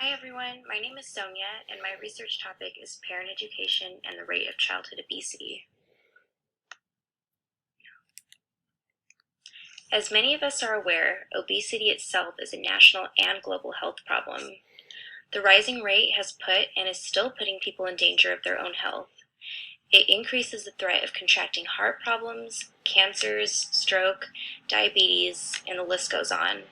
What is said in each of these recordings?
Hi everyone, my name is Sonia and my research topic is parent education and the rate of childhood obesity. As many of us are aware, obesity itself is a national and global health problem. The rising rate has put and is still putting people in danger of their own health. It increases the threat of contracting heart problems, cancers, stroke, diabetes, and the list goes on.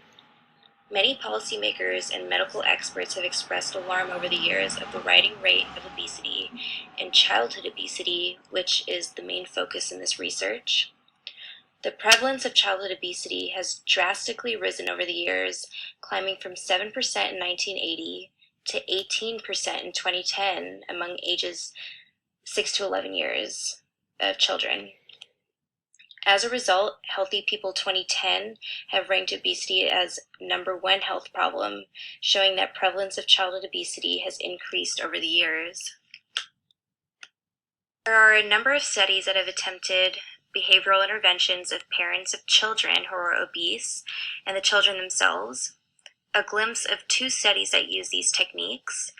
Many policymakers and medical experts have expressed alarm over the years of the rising rate of obesity and childhood obesity, which is the main focus in this research. The prevalence of childhood obesity has drastically risen over the years, climbing from 7% in 1980 to 18% in 2010 among ages 6 to 11 years of children. As a result, Healthy People 2010 have ranked obesity as #1 health problem, showing that prevalence of childhood obesity has increased over the years. There are a number of studies that have attempted behavioral interventions of parents of children who are obese and the children themselves. A glimpse of 2 studies that use these techniques.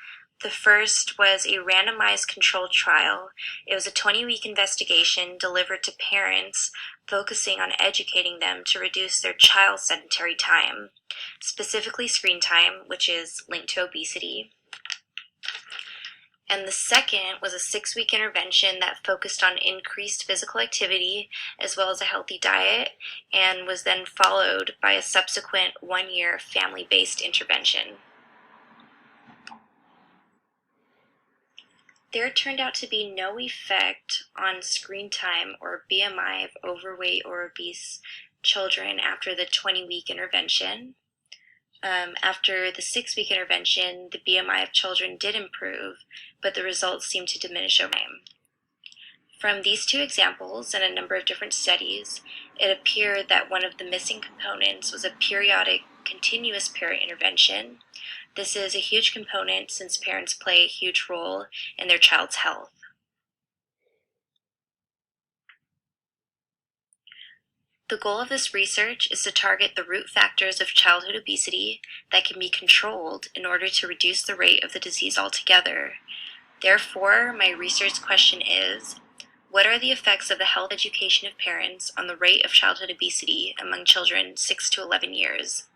The first was a randomized controlled trial. It was a 20-week investigation delivered to parents, focusing on educating them to reduce their child's sedentary time, specifically screen time, which is linked to obesity. And the second was a 6-week intervention that focused on increased physical activity as well as a healthy diet, and was then followed by a subsequent 1-year family-based intervention. There turned out to be no effect on screen time or BMI of overweight or obese children after the 20-week intervention. After the 6-week intervention, the BMI of children did improve, but the results seemed to diminish over time. From these 2 examples and a number of different studies, it appeared that one of the missing components was a periodic, continuous parent intervention. This is a huge component since parents play a huge role in their child's health. The goal of this research is to target the root factors of childhood obesity that can be controlled in order to reduce the rate of the disease altogether. Therefore, my research question is, what are the effects of the health education of parents on the rate of childhood obesity among children 6 to 11 years?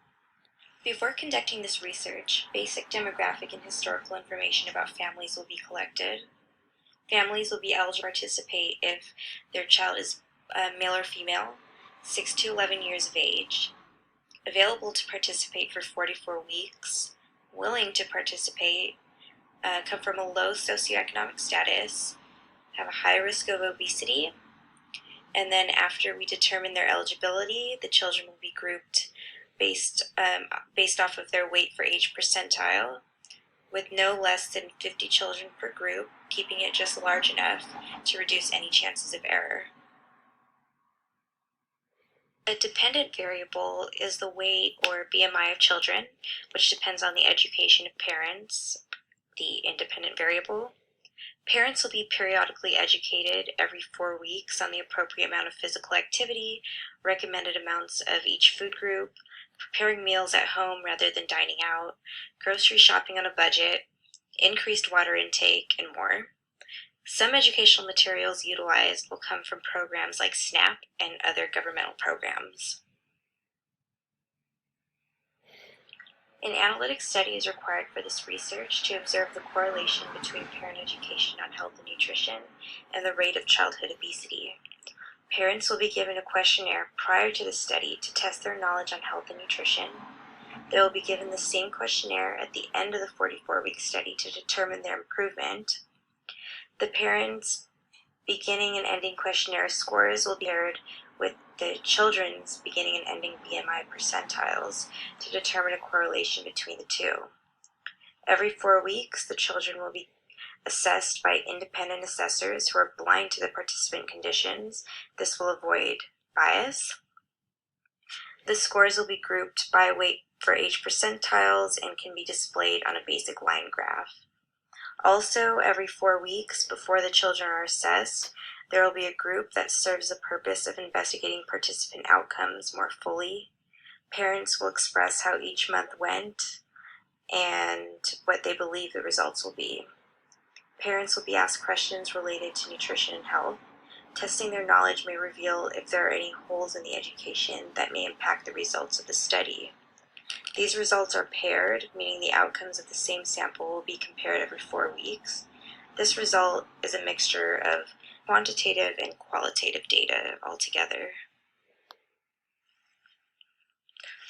Before conducting this research, basic demographic and historical information about families will be collected. Families will be eligible to participate if their child is male or female, 6 to 11 years of age, available to participate for 44 weeks, willing to participate, come from a low socioeconomic status, have a high risk of obesity, and then after we determine their eligibility, the children will be grouped based off of their weight for age percentile, with no less than 50 children per group, keeping it just large enough to reduce any chances of error. A dependent variable is the weight or BMI of children, which depends on the education of parents, the independent variable. Parents will be periodically educated every 4 weeks on the appropriate amount of physical activity, recommended amounts of each food group, preparing meals at home rather than dining out, grocery shopping on a budget, increased water intake, and more. Some educational materials utilized will come from programs like SNAP and other governmental programs. An analytic study is required for this research to observe the correlation between parent education on health and nutrition and the rate of childhood obesity. Parents will be given a questionnaire prior to the study to test their knowledge on health and nutrition. They will be given the same questionnaire at the end of the 44-week study to determine their improvement. The parents' beginning and ending questionnaire scores will be paired with the children's beginning and ending BMI percentiles to determine a correlation between the 2. Every 4 weeks, the children will be assessed by independent assessors who are blind to the participant conditions. This will avoid bias. The scores will be grouped by weight for age percentiles and can be displayed on a basic line graph. Also, every 4 weeks before the children are assessed, there will be a group that serves the purpose of investigating participant outcomes more fully. Parents will express how each month went, and what they believe the results will be. Parents will be asked questions related to nutrition and health. Testing their knowledge may reveal if there are any holes in the education that may impact the results of the study. These results are paired, meaning the outcomes of the same sample will be compared every 4 weeks. This result is a mixture of quantitative and qualitative data altogether.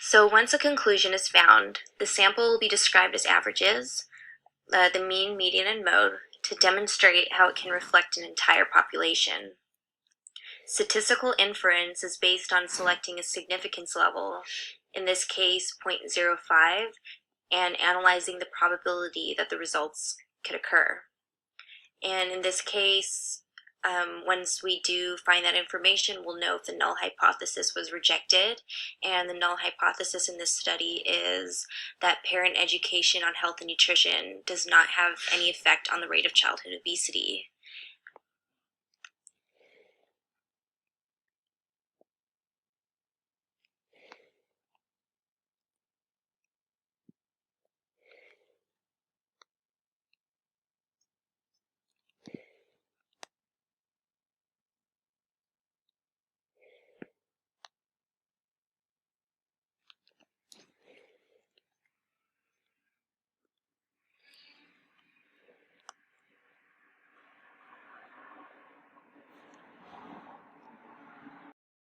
So once a conclusion is found, the sample will be described as averages, the mean, median, and mode, to demonstrate how it can reflect an entire population. Statistical inference is based on selecting a significance level, in this case 0.05, and analyzing the probability that the results could occur. And in this case, once we do find that information, we'll know if the null hypothesis was rejected. And the null hypothesis in this study is that parent education on health and nutrition does not have any effect on the rate of childhood obesity.